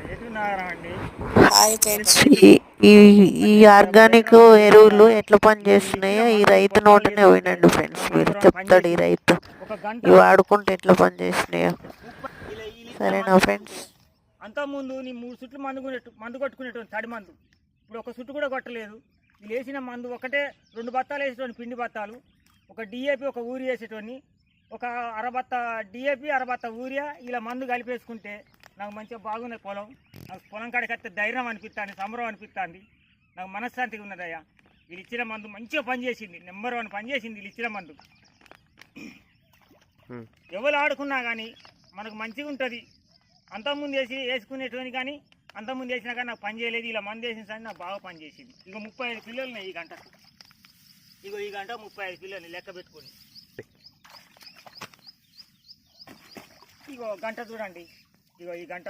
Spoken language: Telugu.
హాయ్ ఫ్రెండ్స్, ఈ ఈ ఆర్గానిక్ ఎరువులు ఎట్లా పనిచేస్తున్నాయో ఈ రైతు నోటనే వినండి ఫ్రెండ్స్. మీరు చెప్తాడు ఈ రైతు ఇవి వాడుకుంటే ఎట్లా పనిచేస్తున్నాయో. సరేనా ఫ్రెండ్స్? అంతకుముందు నీ 3 చుట్లు మందు కొట్టుకునేటువంటి తడి మందు, ఇప్పుడు ఒక చుట్టు కూడా కొట్టలేదు. వీళ్ళు వేసిన మందు ఒకటే 2 బత్తాలు వేసేటువంటి పిండి బత్తాలు, ఒక డిఏపి ఒక ఊరియా వేసేటోని, ఒక అరబత్త డిఏపి అరబత్త ఊరియా ఇలా మందు కలిపేసుకుంటే నాకు మంచిగా బాగున్నది పొలం. నాకు పొలం కాడికి వస్తే ధైర్యం అనిపిస్తుంది, సంబరం అనిపిస్తుంది, నాకు మనశ్శాంతిగా ఉన్నదయ్యా. వీళ్ళు ఇచ్చిన మందు మంచిగా పనిచేసింది, నెంబర్ 1 పనిచేసింది వీళ్ళు ఇచ్చిన మందు. ఎవరు ఆడుకున్నా కానీ మనకు మంచిగా ఉంటుంది. అంతకుముందు వేసుకునేటువంటి కానీ అంతకుముందు వేసినా కానీ నాకు పని చేయలేదు. ఇలా మందు వేసిన సరే నాకు బాగా పనిచేసింది. ఇక 35 పిల్లలు ఉన్నాయి ఈ గంటకు. ఈ గంట 35 పిల్లలు లెక్క పెట్టుకోండి. ఇగో గంట చూడండి, ఇగో ఈ గంట